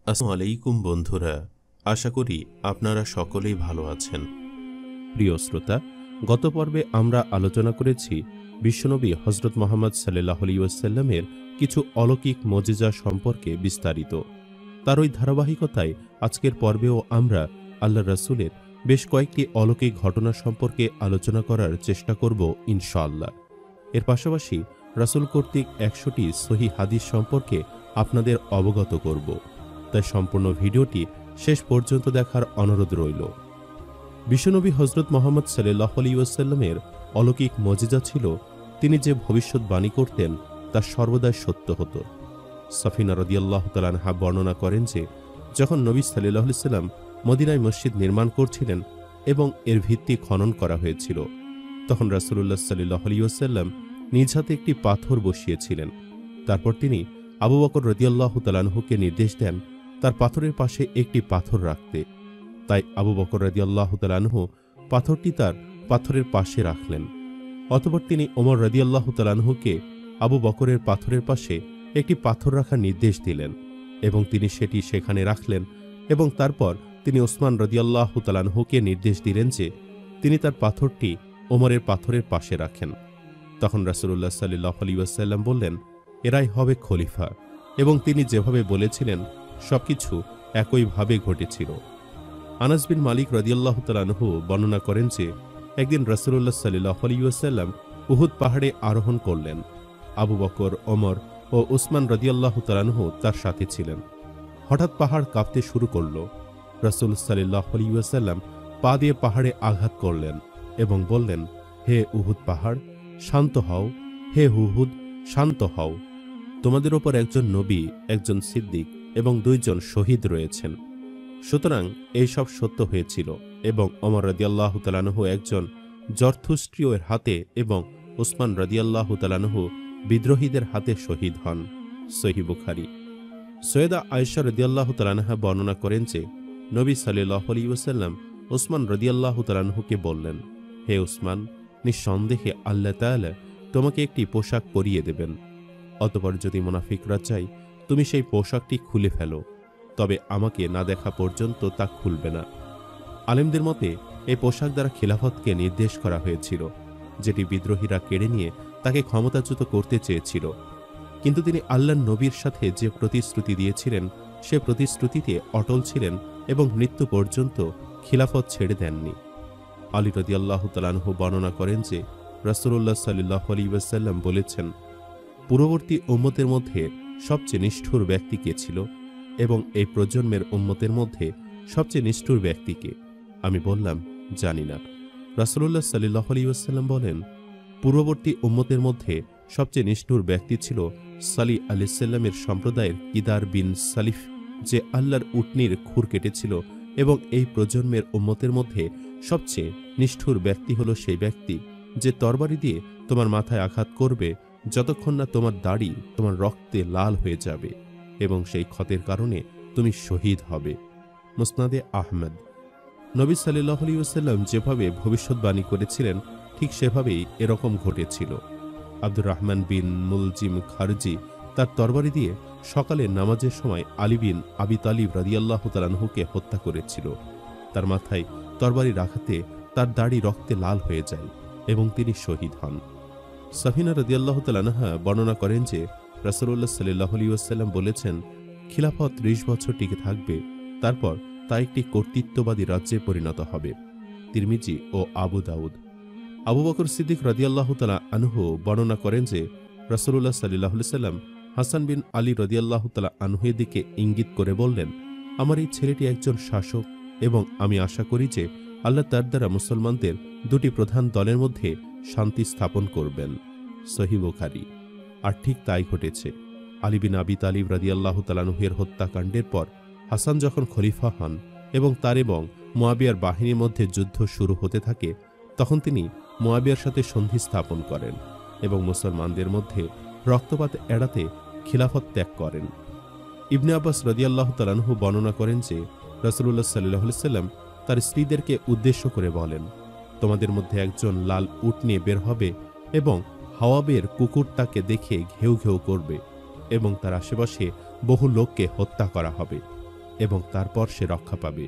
আসসালামু আলাইকুম বন্ধুরা, আশা করি আপনারা সকলেই ভালো আছেন। প্রিয় শ্রোতা, গত পর্বে আমরা আলোচনা করেছি বিশ্বনবী হজরত মুহাম্মদ সাল্লাল্লাহু আলাইহি ওয়াসাল্লামের কিছু অলৌকিক মুজিজা সম্পর্কে বিস্তারিত। তার ওই ধারাবাহিকতায় আজকের পর্বেও আমরা আল্লাহর রাসূলের বেশ কয়েকটি অলৌকিক ঘটনা সম্পর্কে আলোচনা করার চেষ্টা করব ইনশাআল্লাহ। এর পাশাপাশি রাসূল কর্তৃক ১০০টি সহিহ হাদিস সম্পর্কে আপনাদের অবগত করব। তাই সম্পূর্ণ ভিডিওটি শেষ পর্যন্ত দেখার অনুরোধ রইল। বিশ্বনবী হজরত মুহাম্মদ সাল্লাল্লাহু আলাইহি ওয়াসাল্লামের অলৌকিক মুজিজা ছিল তিনি যে ভবিষ্যৎবাণী করতেন তা সর্বদাই সত্য হতো। সাফিনা রাদিয়াল্লাহু তাআলা আনহা বর্ণনা করেন যে যখন নবী সাল্লাল্লাহু আলাইহি ওয়াসাল্লাম মদিনায় মসজিদ নির্মাণ করছিলেন এবং এর ভিত্তি খনন করা হয়েছিল, তখন রাসূলুল্লাহ সাল্লাল্লাহু আলাইহি ওয়াসাল্লাম নিজ হাতে একটি পাথর বসিয়েছিলেন। তারপর তিনি আবু বকর রাদিয়াল্লাহু তাআলা আনহুকে নির্দেশ দেন তার পাথরের পাশে একটি পাথর রাখতে। তাই আবু বকর রাদিয়াল্লাহু তাআলা আনহু পাথরটি তার পাথরের পাশে রাখলেন। অতঃপর তিনি ওমর রাদিয়াল্লাহু তাআলা আনহুকে আবু বকরের পাথরের পাশে একটি পাথর রাখার নির্দেশ দিলেন এবং তিনি সেটি সেখানে রাখলেন। এবং তারপর তিনি ওসমান রাদিয়াল্লাহু তাআলা আনহুকে নির্দেশ দিলেন যে তিনি তার পাথরটি ওমরের পাথরের পাশে রাখেন। তখন রাসূলুল্লাহ সাল্লাল্লাহু আলাইহি ওয়াসাল্লাম বললেন, এরাই হবে খলিফা। এবং তিনি যেভাবে বলেছিলেন সবকিছু একইভাবে ঘটেছিল। আনাস বিন মালিক রাদিয়াল্লাহু তাআলা আনহু বর্ণনা করেন যে একদিন রাসূলুল্লাহ সাল্লাল্লাহু আলাইহি ওয়াসাল্লাম উহুদ পাহাড়ে আরোহণ করলেন। আবু বকর, ওমর ও উসমান রাদিয়াল্লাহু তাআলা আনহু তার সাথে ছিলেন। হঠাৎ পাহাড় কাঁপতে শুরু করল। রাসূল সাল্লাল্লাহু আলাইহি ওয়াসাল্লাম পা দিয়ে পাহাড়ে আঘাত করলেন এবং বললেন, হে উহুদ পাহাড়, শান্ত হও। হে উহুদ, শান্ত হও। তোমাদের ওপর একজন নবী, একজন সিদ্দিক এবং 2 জন শহীদ রয়েছেন। সুতরাং এই সব সত্য হয়েছিল এবং ওমর রাদিয়াল্লাহু তাআলা আনহু একজন জরথুস্ট্রীয়ের হাতে এবং উসমান রাদিয়াল্লাহু তাআলা আনহু বিদ্রোহীদের হাতে শহীদ হন। সহিহ বুখারী। সৈয়দা আয়েশা রাদিয়াল্লাহু তাআলা আনহা বর্ণনা করেন যে নবী সাল্লাল্লাহু আলাইহি ওয়াসাল্লাম উসমান রাদিয়াল্লাহু তাআলা আনহুকে বললেন, হে উসমান, নিঃসন্দেহে আল্লাহ তাআলা তোমাকে একটি পোশাক পরিয়ে দেবেন। অতঃপর যদি মুনাফিকরা চায় তুমি সেই পোশাকটি খুলে ফেলো, তবে আমাকে না দেখা পর্যন্ত তা খুলবে না। আলেমদের মতে এই পোশাক দ্বারা খিলাফতকে নির্দেশ করা হয়েছিল, যেটি বিদ্রোহীরা কেড়ে নিয়ে তাকে ক্ষমতাচ্যুত করতে চেয়েছিল। কিন্তু তিনি আল্লাহর নবীর সাথে যে প্রতিশ্রুতি দিয়েছিলেন সে প্রতিশ্রুতিতে অটল ছিলেন এবং মৃত্যু পর্যন্ত খিলাফত ছেড়ে দেননি। আলী রাদিয়াল্লাহু তাআলা আনহু বর্ণনা করেন যে রাসূলুল্লাহ সাল্লাল্লাহু আলাইহি ওয়াসাল্লাম বলেছেন, পূর্ববর্তী উম্মতের মধ্যে সবচেয়ে নিষ্ঠুর ব্যক্তি কে ছিল এবং এই প্রজন্মের উম্মতের মধ্যে সবচেয়ে নিষ্ঠুর ব্যক্তি কে? আমি বললাম, জানি না। রাসূলুল্লাহ সাল্লাল্লাহু আলাইহি ওয়াসাল্লাম বলেন, পূর্ববর্তী উম্মতের মধ্যে সবচেয়ে নিষ্ঠুর ব্যক্তি ছিল সালিহ আলাইহিস সালামের সম্প্রদায়ের কিদার বিন সালিফ, যে আল্লাহর উটনির খুর কেটেছিল। এবং এই প্রজন্মের উম্মতের মধ্যে সবচেয়ে নিষ্ঠুর ব্যক্তি হলো সেই ব্যক্তি যে তরবারি দিয়ে তোমার মাথায় আঘাত করবে যতক্ষণ না তোমার দাড়ি তোমার রক্তে লাল হয়ে যাবে এবং সেই ক্ষতের কারণে তুমি শহীদ হবে। মুসনাদে আহমদ। নবী সাল্লাল্লাহু আলাইহি ওয়াসাল্লাম যেভাবে ভবিষ্যৎবাণী করেছিলেন ঠিক সেভাবেই এরকম ঘটেছিল। আব্দুর রহমান বিন মুলজিম খারজি তার তরবারি দিয়ে সকালে নামাজের সময় আলী বিন আবি তালিব রাদিয়াল্লাহু তাআলা আনহুকে হত্যা করেছিল। তার মাথায় তরবারি রাখাতে তার দাড়ি রক্তে লাল হয়ে যায় এবং তিনি শহীদ হন। সাফিনা রাদিয়াল্লাহু তাআলা আনহা বর্ণনা করেন যে রাসূলুল্লাহ সাল্লাল্লাহু আলাইহি ওয়াসাল্লাম বলেছেন, খিলাফত 30 বছর টিকে থাকবে, তারপর তা একটি কর্তৃত্ববাদী রাজ্যে পরিণত হবে। তিরমিজি ও আবু দাউদ। আবু বকর সিদ্দিক রাদিয়াল্লাহু তাআলা আনহু বর্ণনা করেন যে রাসূলুল্লাহ সাল্লাল্লাহু আলাইহি ওয়াসাল্লাম হাসান বিন আলী রাদিয়াল্লাহু তাআলা আনহুর দিকে ইঙ্গিত করে বললেন, আমার এই ছেলেটি একজন শাসক এবং আমি আশা করি যে আল্লাহ তার দ্বারা মুসলমানদের 2টি প্রধান দলের মধ্যে শান্তি স্থাপন করবেন। সহিহ বুখারী। আর ঠিক তাই ঘটেছে। আলী বিন আবি তালিব রাদিয়াল্লাহু তাআলা আনহুর হত্যাকাণ্ডের পর হাসান যখন খলিফা হন এবং তার এবং মুয়াবিয়ার বাহিনীর মধ্যে যুদ্ধ শুরু হতে থাকে, তখন তিনি মুয়াবিয়ার সাথে সন্ধি স্থাপন করেন এবং মুসলমানদের মধ্যে রক্তপাত এড়াতে খিলাফত ত্যাগ করেন। ইবনে আব্বাস রাদিয়াল্লাহু তাআলা আনহু বর্ণনা করেন যে রাসূলুল্লাহ সাল্লাল্লাহু আলাইহি ওয়াসাল্লাম তার স্ত্রীদেরকে উদ্দেশ্য করে বলেন, তোমাদের মধ্যে একজন লাল উট নিয়ে বের হবে এবং হাওয়াবের কুকুর তাকে দেখে ঘেউ ঘেউ করবে এবং তার আশেপাশে বহু লোককে হত্যা করা হবে। এবং তারপর সে রক্ষা পাবে।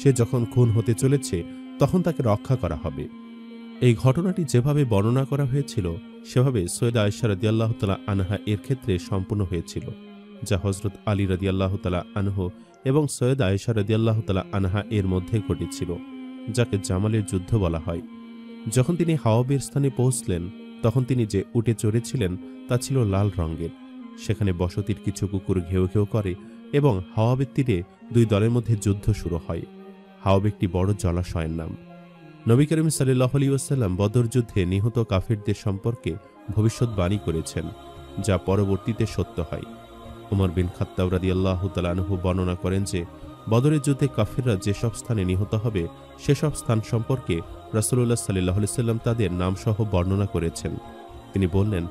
সে যখন খুন হতে চলেছে তখন তাকে রক্ষা করা হবে। এই ঘটনাটি যেভাবে বর্ণনা করা হয়েছিল সেভাবে সৈয়দা আয়েশা রাদিয়াল্লাহু তাআলা আনহা এর ক্ষেত্রে সম্পূর্ণ হয়েছিল, যা হযরত আলী রাদিয়াল্লাহু তাআলা আনহু এবং সৈয়দা আয়েশা রাদিয়াল্লাহু তাআলা আনহা এর মধ্যে ঘটেছিল, যাকে জামালের যুদ্ধ বলা হয়। যখন তিনি হাওয়াবের স্থানে পৌঁছলেন তখন তিনি যে উটে চড়েছিলেন তা ছিল লাল রঙের। সেখানে বসতির কিছু কুকুর ঘেউ ঘেউ করে এবং হাওয়াবের তীরে দুই দলের মধ্যে যুদ্ধ শুরু হয়। হাওয়াব একটি বড় জলাশয়ের নাম। নবী করিম সাল্লাল্লাহু আলাইহি ওয়াসাল্লাম বদর যুদ্ধে নিহত কাফিরদের সম্পর্কে ভবিষ্যৎবাণী করেছেন, যা পরবর্তীতে সত্য হয়। ওমর বিন খাত্তাব রাদিয়াল্লাহু তাআলা আনহু বর্ণনা করেন যে বদরের যুদ্ধে কাফিররা যেসব স্থানে নিহত হবে সেসব স্থান সম্পর্কে রাসূলুল্লাহ সাল্লাল্লাহু আলাইহি ওয়াসাল্লাম তাদের নামসহ বর্ণনা করেছেন। তিনি বললেন,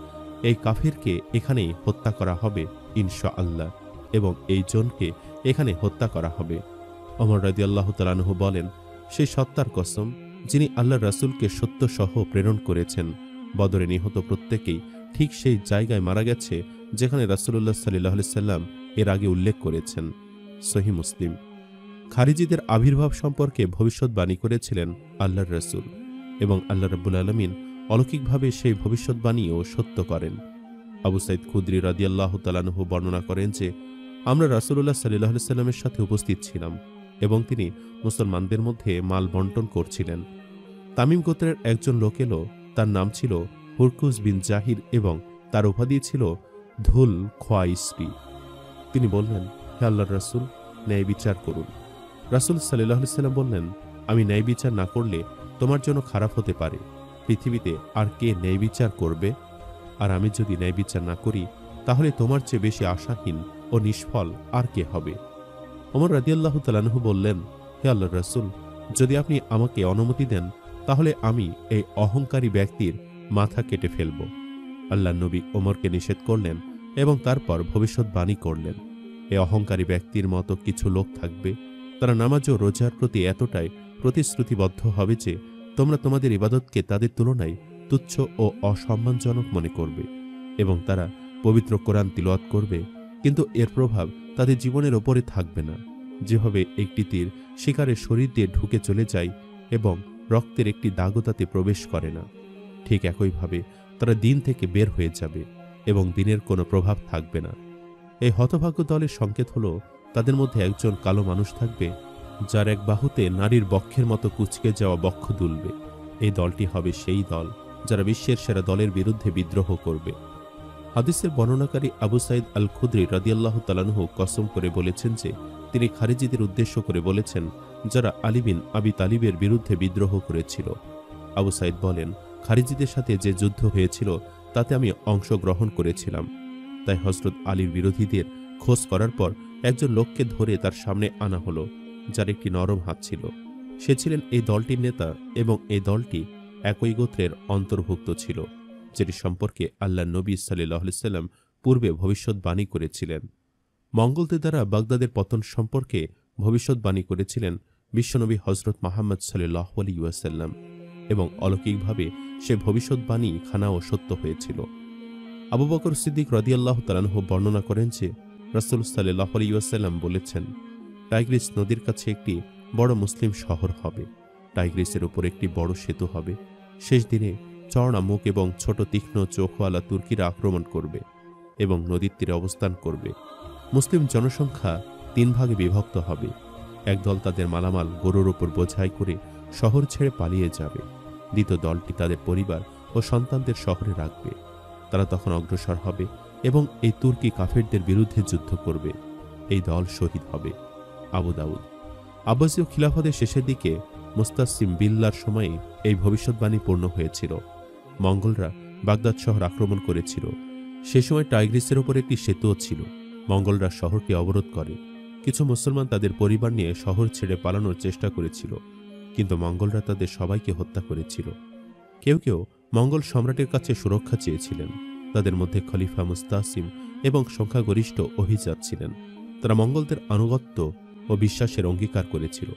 এই কাফিরকে এখানেই হত্যা করা হবে ইনশাআল্লাহ, এবং এই জনকে এখানে হত্যা করা হবে। ওমর রাদিয়াল্লাহু তাআলা আনহু বলেন, সেই সত্তার কসম যিনি আল্লাহর রাসূলকে সত্য সহ প্রেরণ করেছেন, বদরে নিহত প্রত্যেকেই ঠিক সেই জায়গায় মারা গেছে যেখানে রাসূলুল্লাহ সাল্লাল্লাহু আলাইহি ওয়াসাল্লাম এর আগে উল্লেখ করেছেন। সহিহ মুসলিম। খারিজিদের আবির্ভাব সম্পর্কে ভবিষ্যৎবাণী করেছিলেন আল্লাহর রাসূল, এবং আল্লাহ রাব্বুল আলামিন অলৌকিকভাবে সেই ভবিষ্যৎবাণীও সত্য করেন। আবু সাঈদ খুদরি রাদিয়াল্লাহু তাআলা আনহু বর্ণনা করেন যে আমরা রাসূলুল্লাহ সাল্লাল্লাহু আলাইহি ওয়াসাল্লামের সাথে উপস্থিত ছিলাম এবং তিনি মুসলমানদের মধ্যে মাল বন্টন করছিলেন। তামিম গোত্রের একজন লোক এলো, তার নাম ছিল হুরকুজ বিন জাহির এবং তার উপাধি ছিল ধুল খোয়াইসরি। তিনি বললেন, হে আল্লাহর রাসূল, ন্যায় বিচার করুন। রাসূল সাল্লাল্লাহু আলাইহি ওয়াসাল্লাম বললেন, আমি ন্যায় বিচার না করলে তোমার জন্য খারাপ হতে পারে। পৃথিবীতে আর কে ন্যায় বিচার করবে? আর আমি যদি ন্যায় বিচার না করি তাহলে তোমার চেয়ে বেশি আশাহীন ও নিষ্ফল আর কে হবে? ওমর রাদিয়াল্লাহু তাআলা আনহু বললেন, হে আল্লাহর রাসূল, যদি আপনি আমাকে অনুমতি দেন তাহলে আমি এই অহংকারী ব্যক্তির মাথা কেটে ফেলব। আল্লাহর নবী ওমরকে নিষেধ করলেন এবং তারপর ভবিষ্যৎবাণী করলেন, এই অহংকারী ব্যক্তির মতো কিছু লোক থাকবে, তারা নামাজ ও রোজার প্রতি এতটাই প্রতিশ্রুতিবদ্ধ হবে যে তোমরা তোমাদের ইবাদতকে তাদের তুলনায় তুচ্ছ ও অসম্মানজনক মনে করবে, এবং তারা পবিত্র কোরআন তিলাওয়াত করবে, কিন্তু এর প্রভাব তাদের জীবনের ওপরে থাকবে না। যেভাবে একটি তীর শিকারের শরীর দিয়ে ঢুকে চলে যায় এবং রক্তের একটি দাগও তাতে প্রবেশ করে না, ঠিক একইভাবে তারা দিন থেকে বের হয়ে যাবে এবং দিনের কোনো প্রভাব থাকবে না। এই হতভাগ্য দলের সংকেত হলো তাদের মধ্যে একজন কালো মানুষ থাকবে যার এক বাহুতে নারীর বক্ষের মতো কুঁচকে যাওয়া বক্ষ দুলবে। এই দলটি হবে সেই দল যারা বিশ্বের সেরা দলের বিরুদ্ধে বিদ্রোহ করবে। হাদিসের বর্ণনাকারী আবু সাঈদ আল খুদরি রাদিয়াল্লাহু তাআলা আনহু কসম করে বলেছেন যে তিনি খারিজিদের উদ্দেশ্য করে বলেছেন যারা আলী বিন আবি তালিবের বিরুদ্ধে বিদ্রোহ করেছিল। আবু সাঈদ বলেন, খারিজিদের সাথে যে যুদ্ধ হয়েছিল তাতে আমি অংশগ্রহণ করেছিলাম। তাই হযরত আলীর বিরোধীদের খোঁজ করার পর একজন লোককে ধরে তার সামনে আনা হলো, যার একটি নরম হাত ছিল। সে ছিলেন এই দলটির নেতা এবং এই দলটি একই গোত্রের অন্তর্ভুক্ত ছিল, যেটি সম্পর্কে আল্লাহর নবী সাল্লাল্লাহু আলাইহি ওয়াসাল্লাম পূর্বে ভবিষ্যৎবাণী করেছিলেন। মঙ্গলদের দ্বারা বাগদাদের পতন সম্পর্কে ভবিষ্যৎবাণী করেছিলেন বিশ্বনবী হযরত মুহাম্মদ সাল্লাল্লাহু আলাইহি ওয়াসাল্লাম, এবং অলৌকিকভাবে সে ভবিষ্যৎবাণী খানাও সত্য হয়েছিল। আবু বকর সিদ্দিক রাদিয়াল্লাহু তাআলা আনহু বর্ণনা করেন যে রাসূল সাল্লাল্লাহু আলাইহি ওয়াসাল্লাম বলেছেন, টাইগ্রিস নদীর কাছে একটি বড় মুসলিম শহর হবে, টাইগ্রিসের উপর একটি বড় সেতু হবে। শেষ দিনে চওড়া মুখ এবং ছোট তীক্ষ্ণ চোখওয়ালা তুর্কিরা আক্রমণ করবে এবং নদীর তীরে অবস্থান করবে। মুসলিম জনসংখ্যা 3 ভাগে বিভক্ত হবে। একদল তাদের মালামাল গরুর উপর বোঝাই করে শহর ছেড়ে পালিয়ে যাবে, দ্বিতীয় দলটি তাদের পরিবার ও সন্তানদের শহরে রাখবে। তারা তখন অগ্রসর হবে এবং এই তুর্কি কাফেরদের বিরুদ্ধে যুদ্ধ করবে। এই দল শহীদ হবে। আবু দাউদ। আব্বাসীয় খিলাফতের শেষের দিকে মুস্তাসিম বিল্লার সময়ে এই ভবিষ্যৎবাণী পূর্ণ হয়েছিল। মঙ্গলরা বাগদাদ শহর আক্রমণ করেছিল। সে সময় টাইগ্রিসের ওপর একটি সেতুও ছিল। মঙ্গলরা শহরটি অবরোধ করে। কিছু মুসলমান তাদের পরিবার নিয়ে শহর ছেড়ে পালানোর চেষ্টা করেছিল, কিন্তু মঙ্গলরা তাদের সবাইকে হত্যা করেছিল। কেউ কেউ মঙ্গল সম্রাটের কাছে সুরক্ষা চেয়েছিলেন। তাদের মধ্যে খলিফা মুস্তাসিম এবং সংখ্যাগরিষ্ঠ অভিজাত ছিলেন। তারা মঙ্গলদের আনুগত্য ও বিশ্বাসের অঙ্গীকার করেছিল,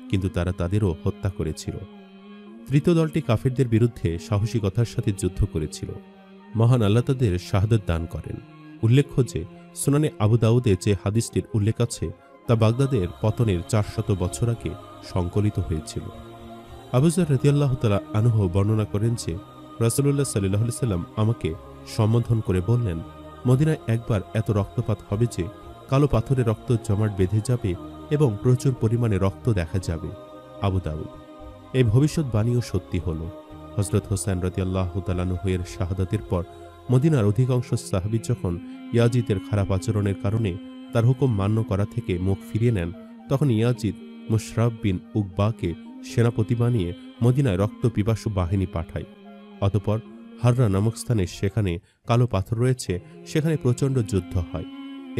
কিন্তু তারা তাদেরও হত্যা করেছিল। তৃতীয় দলটি কাফেরদের বিরুদ্ধে সাহসিকতার সাথে যুদ্ধ করেছিল। মহান আল্লাহ তাদের শাহাদাত দান করেন। উল্লেখ্য যে সুনানে আবু দাউদে যে হাদিসটির উল্লেখ আছে তা বাগদাদের পতনের 400 বছর আগে সংকলিত হয়েছিল। আবু যর রাদিয়াল্লাহু তাআলা আনহু বর্ণনা করেন যে রাসূলুল্লাহ সাল্লাল্লাহু আলাইহি সাল্লাম আমাকে সম্বোধন করে বললেন, মদিনায় একবার এত রক্তপাত হবে যে কালো পাথরে রক্ত জমাট বেঁধে যাবে এবং প্রচুর পরিমাণে রক্ত দেখা যাবে। আবু দাউদ। এই ভবিষ্যৎবাণীও সত্যি হল। হযরত হোসেন রাদিয়াল্লাহু তাআলা আনহু এর শাহাদাতের পর মদিনার অধিকাংশ সাহাবী যখন ইয়াজিদের খারাপ আচরণের কারণে তার হুকুম মান্য করা থেকে মুখ ফিরিয়ে নেন, তখন ইয়াজিদ মুশরাব বিন উকবাকে সেনাপতি বানিয়ে মদিনায় রক্ত পিপাসু বাহিনী পাঠায়। অতঃপর হাররা নামক স্থানে, সেখানে কালো পাথর রয়েছে, সেখানে প্রচণ্ড যুদ্ধ হয়।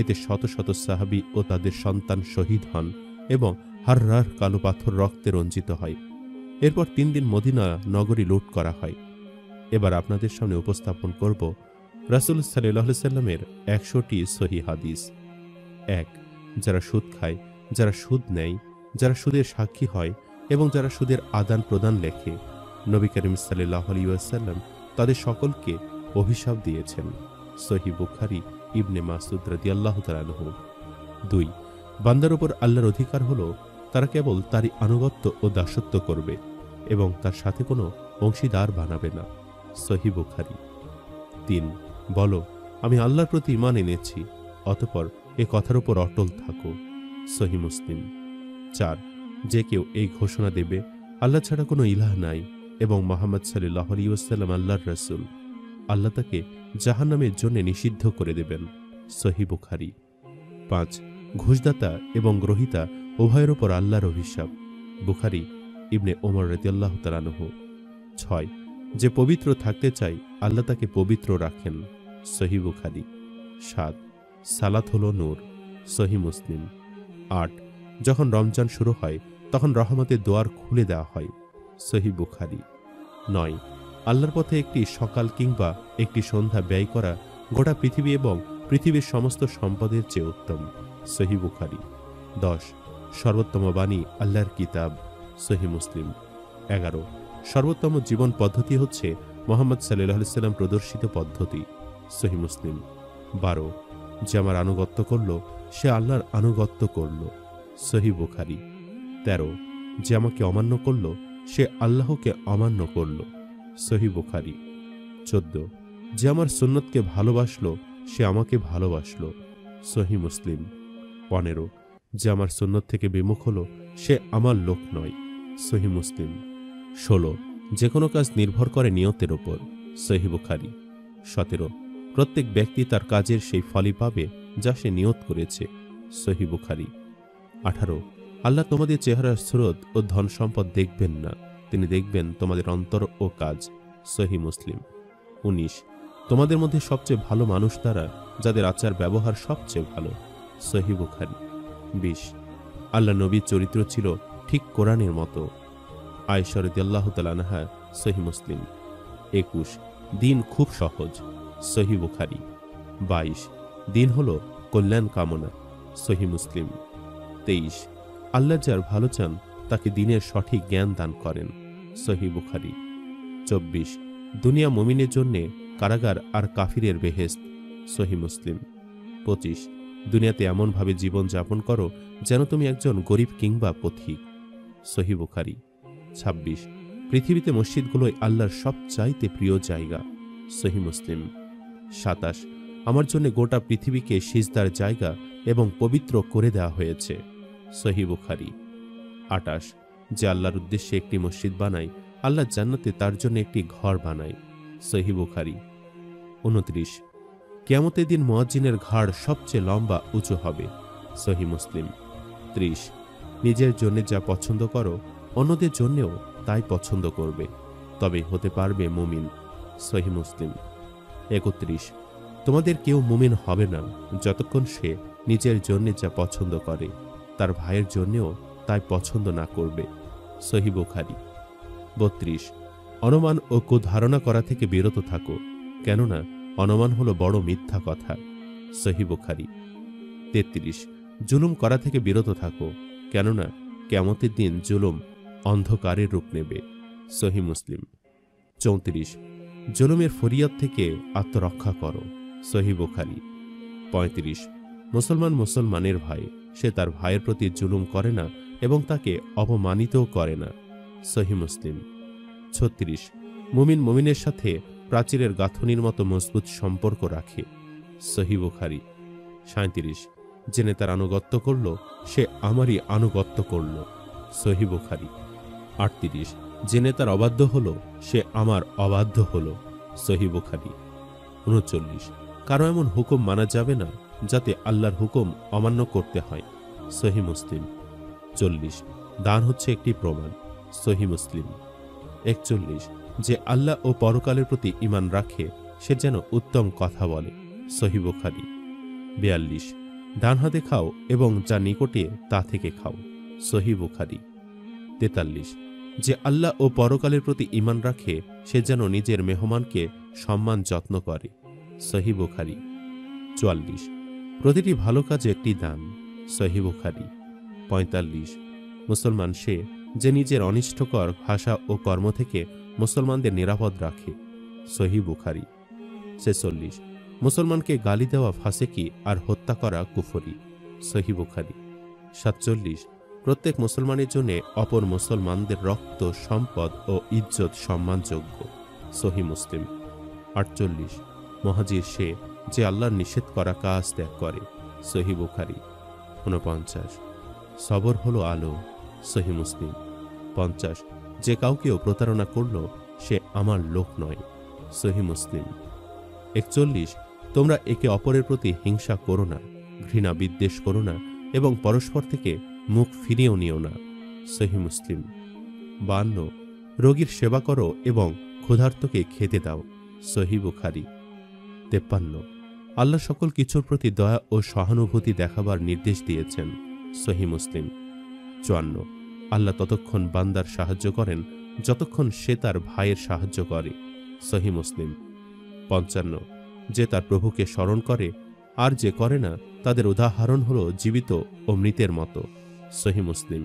এতে শত শত সাহাবী ও তাদের সন্তান শহীদ হন এবং হাররার কালো পাথর রক্তে রঞ্জিত হয়। এরপর 3 দিন মদিনা নগরী লুট করা হয়। এবার আপনাদের সামনে উপস্থাপন করব রাসূল সাল্লাল্লাহু আলাইহি সাল্লামের 100টি সহিহ হাদিস। 1. যারা সুদ খায়, যারা সুদ নেয়, যারা সুদের সাক্ষী হয় এবং যারা সুদের আদান প্রদান লেখে, নবী করিম সাল্লাল্লাহু আলাইহি ওয়াসাল্লাম তাদের সকলকে অভিশাপ দিয়েছেন। সহিহ বুখারী, ইবনে মাসউদ রাদিয়াল্লাহু তাআলা আনহু। 2. বান্দার উপর আল্লাহর অধিকার হলো তারা কেবল তারই আনুগত্য ও দাসত্ব করবে এবং তার সাথে কোনো অংশীদার বানাবে না। সহিহ বুখারী। 3. বলো, আমি আল্লাহর প্রতি ঈমান এনেছি, অতঃপর এ কথার উপর অটল থাকো। সহিহ মুসলিম। 4. যে কেউ এই ঘোষণা দেবে, আল্লাহ ছাড়া কোনো ইলাহ নাই এবং মুহাম্মদ সাল্লাল্লাহু আলাইহি ওয়াসাল্লাম আল্লাহর রাসূল, আল্লাহ তাকে জাহান্নামের জন্য নিষিদ্ধ করে দেবেন। সহিহ বুখারী। 5. ঘুষদাতা এবং গ্রহীতা উভয়ের উপর আল্লাহর অভিশাপ। বুখারী, ইবনে ওমর রাদিয়াল্লাহু তাআলা আনহু। 6. যে পবিত্র থাকতে চায়, আল্লাহ তাকে পবিত্র রাখেন। সহিহ বুখারী। 7. সালাত হলো নূর। সহিহ মুসলিম। 8. যখন রমজান শুরু হয় তখন রহমতের দুয়ার খুলে দেওয়া হয়। সহিহ বুখারী। 9. আল্লাহর পথে একটি সকাল কিংবা একটি সন্ধ্যা ব্যয় করা গোটা পৃথিবী এবং পৃথিবীর সমস্ত সম্পদের চেয়ে উত্তম। সহিহ বুখারী। 10. সর্বোত্তম বাণী আল্লাহর কিতাব। সহিহ মুসলিম। 11. সর্বোত্তম জীবন পদ্ধতি হচ্ছে মুহাম্মদ সাল্লাল্লাহু আলাইহি সাল্লাম প্রদর্শিত পদ্ধতি। সহিহ মুসলিম। 12. যে আমার আনুগত্য করল সে আল্লাহর আনুগত্য করল। সহিহ বুখারী। 13. যে আমাকে অমান্য করল সে আল্লাহকে অমান্য করল। সহিহ বুখারী। 14. যে আমার সুন্নতকে ভালোবাসলো সে আমাকে ভালোবাসলো। সহিহ মুসলিম। 15. যে আমার সুন্নত থেকে বিমুখ হলো সে আমার লোক নয়। সহিহ মুসলিম। 16. যে কোনো কাজ নির্ভর করে নিয়তের ওপর। সহিহ বুখারী। 17. প্রত্যেক ব্যক্তি তার কাজের সেই ফলই পাবে যা সে নিয়ত করেছে। সহিহ বুখারী। 18. আল্লাহ তোমাদের চেহারার সুরত ও ধন সম্পদ দেখবেন না, তিনি দেখবেন তোমাদের অন্তর ও কাজ। সহিহ মুসলিম। 19. তোমাদের মধ্যে সবচেয়ে ভালো মানুষ তারা যাদের আচার ব্যবহার সবচেয়ে ভালো। সহিহ বুখারী। 20. আল্লাহ নবীর চরিত্র ছিল ঠিক কোরআনের মতো। আয়েশা রাদিয়াল্লাহু তাআলা আনহা। সহিহ মুসলিম। 21. দিন খুব সহজ। সহিহ বুখারী। 22. দিন হলো কল্যাণ কামনা। সহিহ মুসলিম। 23. আল্লাহ যার ভালো চান তাকে দিনের সঠিক জ্ঞান দান করেন। সহিহ বুখারী। 24. দুনিয়া মুমিনের জন্য কারাগার আর কাফিরের বেহেশত। সহিহ মুসলিম। 25. দুনিয়াতে এমনভাবে জীবন যাপন করো যেন তুমি একজন গরিব কিংবা পথিক। সহিহ বুখারী। 26. পৃথিবীতে মসজিদগুলোই আল্লাহর সবচাইতে প্রিয় জায়গা। সহিহ মুসলিম। 27. আমার জন্য গোটা পৃথিবীকে সিজদার জায়গা এবং পবিত্র করে দেওয়া হয়েছে। সহিহ বুখারী। 28. যে আল্লাহর উদ্দেশ্যে একটি মসজিদ বানায়, আল্লাহ জান্নাতে তার জন্য একটি ঘর বানায়। সহিহ বুখারী। 29. কিয়ামতের দিন মুয়াজ্জিনের ঘাড় সবচেয়ে লম্বা উঁচু হবে। সহিহ মুসলিম। 30. নিজের জন্য যা পছন্দ করো অন্যদের জন্যেও তাই পছন্দ করবে, তবে হতে পারবে মুমিন। সহিহ মুসলিম। 31. তোমাদের কেউ মুমিন হবে না যতক্ষণ সে নিজের জন্য যা পছন্দ করে তার ভাইয়ের জন্যেও তাই পছন্দ না করবে। সহিহ বুখারী। 32. অনুমান ও কুধারণা করা থেকে বিরত থাকো, কেননা অনুমান হলো বড় মিথ্যা কথা। সহিহ বুখারী। 33. জুলুম করা থেকে বিরত থাকো, কেননা কিয়ামতের দিন জুলুম অন্ধকারের রূপ নেবে। সহিহ মুসলিম। 34. জুলুমের ফরিয়াদ থেকে আত্মরক্ষা করো। সহিহ বুখারী। 35. মুসলমান মুসলমানের ভাই, সে তার ভাইয়ের প্রতি জুলুম করে না এবং তাকে অপমানিতও করে না। সহিহ মুসলিম। ৩৬, মুমিন মুমিনের সাথে প্রাচীরের গাঁথনির মতো মজবুত সম্পর্ক রাখে। সহিহ বুখারী। ৩৭, জেনে তার আনুগত্য করল, সে আমারই আনুগত্য করল। সহিহ বুখারী। ৩৮, জেনে তার অবাধ্য হল, সে আমার অবাধ্য হল। সহিহ বুখারী। ৩৯, কারো এমন হুকুম মানা যাবে না যাতে আল্লাহর হুকুম অমান্য করতে হয়। সহিহ মুসলিম। ৪০, দান হচ্ছে একটি প্রমাণ। সহিহ মুসলিম। ৪১, যে আল্লাহ ও পরকালের প্রতি ঈমান রাখে সে যেন উত্তম কথা বলে। সহিহ বুখারী। ৪২, ডান হাতে খাও এবং যা নিকটে তা থেকে খাও। সহিহ বুখারী। ৪৩, যে আল্লাহ ও পরকালের প্রতি ঈমান রাখে সে যেন নিজের মেহমানকে সম্মান যত্ন করে। সহিহ বুখারী। ৪৪, প্রতিটি ভালো কাজে একটি দান। সহিহ বুখারী। ৪৫, মুসলমান সে যে নিজের অনিষ্টকর ভাষা ও কর্ম থেকে মুসলমানদের নিরাপদ রাখে। সহিহ বুখারী। ৪৬, মুসলমানকে গালি দেওয়া ফাসেকি আর হত্যা করা কুফরি। সহিহ বুখারী। ৪৭, প্রত্যেক মুসলমানের জন্য অপর মুসলমানদের রক্ত, সম্পদ ও ইজ্জত সম্মানযোগ্য। সহিহ মুসলিম। ৪৮, মুহাজির সে যে আল্লাহর নিষেধ করা কাজ ত্যাগ করে। সহিহ বুখারী। ৪৯, সবর হলো আলো। সহিহ মুসলিম। ৫০, যে কাউকেও প্রতারণা করল সে আমার লোক নয়। সহিহ মুসলিম। ৪১, তোমরা একে অপরের প্রতি হিংসা করো না, ঘৃণা বিদ্বেষ করো না এবং পরস্পর থেকে মুখ ফিরিয়েও নিও না। সহিহ মুসলিম। ৫২, রোগীর সেবা করো এবং ক্ষুধার্তকে খেতে দাও। সহিহ বুখারী। ৫৩, আল্লাহ সকল কিছুর প্রতি দয়া ও সহানুভূতি দেখাবার নির্দেশ দিয়েছেন। সহিহ মুসলিম। ৫৪, আল্লাহ ততক্ষণ বান্দার সাহায্য করেন যতক্ষণ সে তার ভাইয়ের সাহায্য করে। সহিহ মুসলিম। ৫৫, যে তার প্রভুকে স্মরণ করে আর যে করে না তাদের উদাহরণ হল জীবিত ও মৃতের মতো। সহিহ মুসলিম।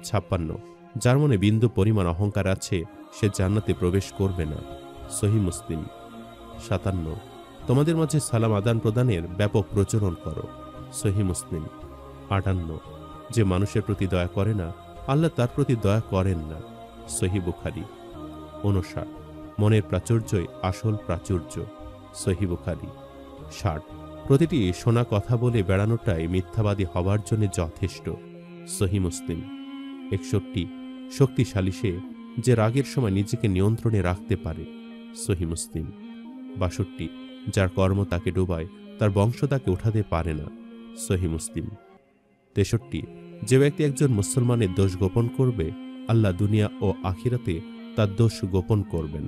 ৫৬, যার মনে বিন্দু পরিমাণ অহংকার আছে সে জান্নাতে প্রবেশ করবে না। সহিহ মুসলিম। ৫৭, তোমাদের মাঝে সালাম আদান প্রদানের ব্যাপক প্রচলন করো। সহিহ মুসলিম। ৫৮, যে মানুষের প্রতি দয়া করে না আল্লাহ তার প্রতি দয়া করেন না। সহিহ বুখারী। ৫৯, মনের প্রাচুর্যই আসল প্রাচুর্য। সহিহ বুখারী। ৬০, প্রতিটি শোনা কথা বলে বেড়ানোটাই মিথ্যাবাদী হবার জন্য যথেষ্ট। সহিহ মুসলিম। ৬১, শক্তিশালী সে যে রাগের সময় নিজেকে নিয়ন্ত্রণে রাখতে পারে। সহিহ মুসলিম। ৬২, যার কর্ম তাকে ডুবায় তার বংশ তাকে উঠাতে পারে না। সহিহ মুসলিম। ৬৩, যে ব্যক্তি একজন মুসলমানের দোষ গোপন করবে আল্লাহ দুনিয়া ও আখিরাতে তার দোষ গোপন করবেন।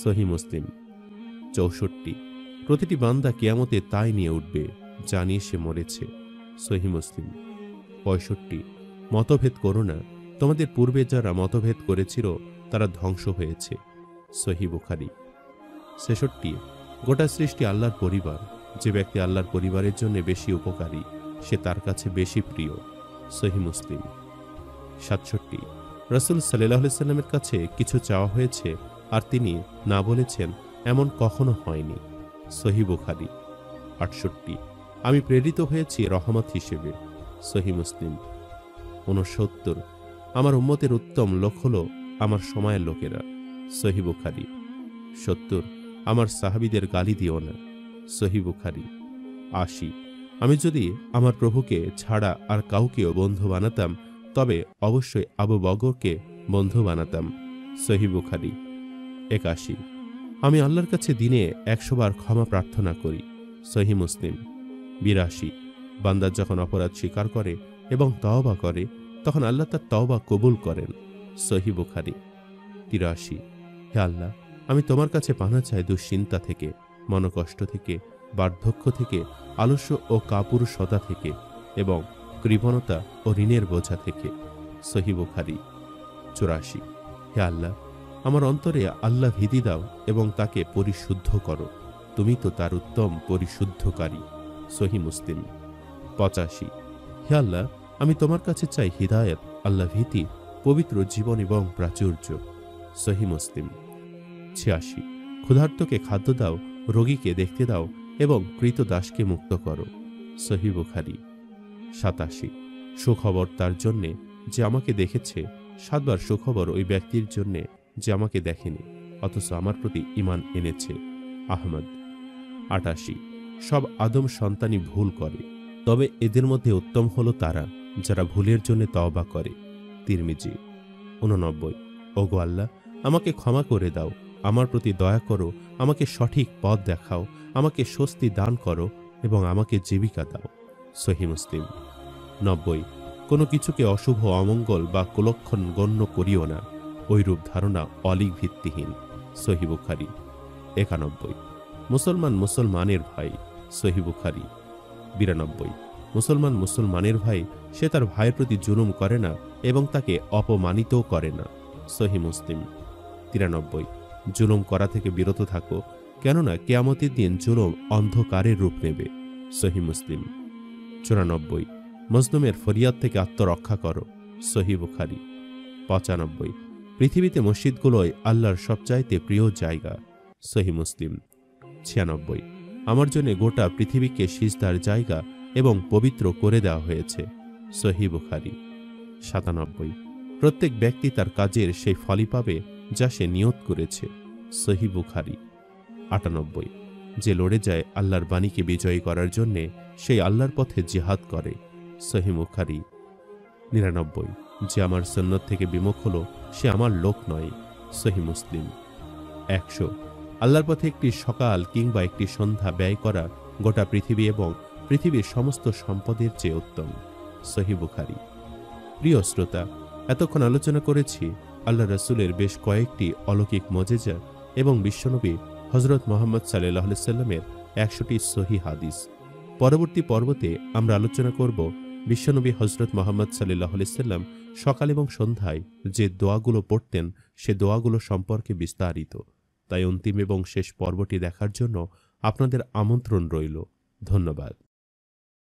সহিহ মুসলিম। ৬৪, প্রতিটি বান্দা কিয়ামতে তাই নিয়ে উঠবে যা নিয়ে সে মরেছে। সহিহ মুসলিম। ৬৫, মতভেদ করো না, তোমাদের পূর্বে যারা মতভেদ করেছিল তারা ধ্বংস হয়েছে। সহিহ বুখারী। ৬৬, গোটা সৃষ্টি আল্লাহর পরিবার, যে ব্যক্তি আল্লাহর পরিবারের জন্য বেশি উপকারী সে তার কাছে বেশি প্রিয়। সহিহ মুসলিম। ৬৭, রাসূল সাল্লাল্লাহু আলাইহি সাল্লামের কাছে কিছু চাওয়া হয়েছে আর তিনি না বলেছেন এমন কখনো হয়নি। সহিহ বুখারী। ৬৮, আমি প্রেরিত হয়েছি রহমত হিসেবে। সহিহ মুসলিম। ৬৯, আমার উম্মতের উত্তম লোক হল আমার সময়ের লোকেরা। সহিহ বুখারী। ৭০, আমার সাহাবীদের গালি দিও না। সহিহ বুখারী। ৮০, আমি যদি আমার প্রভুকে ছাড়া আর কাউকেও বন্ধু বানাতাম তবে অবশ্যই আবু বকরকে বন্ধু বানাতাম। সহিহ বুখারী। ৮১, আমি আল্লাহর কাছে দিনে ১০০ বার ক্ষমা প্রার্থনা করি। সহিহ মুসলিম। ৮২, বান্দা যখন অপরাধ স্বীকার করে এবং তওবা করে তখন আল্লাহ তার তওবা কবুল করেন। সহিহ বুখারী। ৮৩, হে আল্লাহ, আমি তোমার কাছে পানা চাই দুশ্চিন্তা থেকে, মনকষ্ট থেকে, বার্ধক্য থেকে, আলস্য ও কাপুরুষতা থেকে এবং কৃপণতা ও ঋণের বোঝা থেকে। সহিহ বুখারী। ৮৪, হে আল্লাহ, আমার অন্তরে আল্লাহ ভীতি দাও এবং তাকে পরিশুদ্ধ করো, তুমি তো তার উত্তম পরিশুদ্ধকারী। সহিহ মুসলিম। ৮৫, হে আল্লাহ, আমি তোমার কাছে চাই হিদায়াত, আল্লাহ ভীতি, পবিত্র জীবন এবং প্রাচুর্য। সহিহ মুসলিম। ৮৬, ক্ষুধার্তকে খাদ্য দাও, রোগীকে দেখতে দাও এবং কৃতদাসকে মুক্ত করো। সহিহ বুখারী। 87 সুখবর তার জন্যে যে আমাকে দেখেছে, 7 বার সুখবর ওই ব্যক্তির জন্যে যে আমাকে দেখেনি অথচ আমার প্রতি ঈমান এনেছে। আহমদ। 88 সব আদম সন্তানই ভুল করে, তবে এদের মধ্যে উত্তম হলো তারা যারা ভুলের জন্য তওবা করে। তিরমিজি। 89 ওগো আল্লাহ, আমাকে ক্ষমা করে দাও, আমার প্রতি দয়া করো, আমাকে সঠিক পথ দেখাও, আমাকে স্বস্তি দান করো এবং আমাকে জীবিকা দাও। সহিহ মুসলিম। 90 কোনো কিছুকে অশুভ, অমঙ্গল বা কুলক্ষণ গণ্য করিও না, ঐরূপ ধারণা অলীক ভিত্তিহীন। সহিহ বুখারী। 91 মুসলমান মুসলমানের ভাই। সহিহ বুখারী। 92 মুসলমান মুসলমানের ভাই, সে তার ভাইয়ের প্রতি জুলুম করে না এবং তাকে অপমানিতও করে না। সহিহ মুসলিম। 93 জুলুম করা থেকে বিরত থাকো, কেননা কিয়ামতের দিন জুলুম অন্ধকারের রূপ নেবে। সহিহ মুসলিম। 94 মজলুমের ফরিয়াদ থেকে আত্মরক্ষা করো। সহিহ বুখারী। 95 পৃথিবীতে মসজিদগুলোই আল্লাহর সবচাইতে প্রিয় জায়গা। সহিহ মুসলিম। 96 আমার জন্য গোটা পৃথিবীকে সিজদার জায়গা এবং পবিত্র করে দেওয়া হয়েছে। সহিহ বুখারী। 97 প্রত্যেক ব্যক্তি তার কাজের সেই ফলই পাবে যা সে নিয়ত করেছে। সহিহ বুখারী। 98 যে লড়ে যায় আল্লাহর বাণীকে বিজয়ী করার জন্যে, সেই আল্লাহর পথে জিহাদ করে। সহিহ বুখারী। 99 যে আমার সুন্নত থেকে বিমুখ হলো সে আমার লোক নয়। সহিহ মুসলিম। 100 আল্লাহর পথে একটি সকাল কিংবা একটি সন্ধ্যা ব্যয় করা গোটা পৃথিবী এবং পৃথিবীর সমস্ত সম্পদের চেয়ে উত্তম। সহিহ বুখারী। প্রিয় শ্রোতা, এতক্ষণ আলোচনা করেছি আল্লাহ রাসূলের বেশ কয়েকটি অলৌকিক মুজিজা এবং বিশ্বনবী হযরত মুহাম্মদ সাল্লাল্লাহু আলাইহি সাল্লামের 100টি সহিহ হাদিস। পরবর্তী পর্বতে আমরা আলোচনা করব বিশ্বনবী হযরত মুহাম্মদ সাল্লাল্লাহু আলাইহি সাল্লাম সকাল এবং সন্ধ্যায় যে দোয়াগুলো পড়তেন সে দোয়াগুলো সম্পর্কে বিস্তারিত। তাই অন্তিম এবং শেষ পর্বটি দেখার জন্য আপনাদের আমন্ত্রণ রইল। ধন্যবাদ।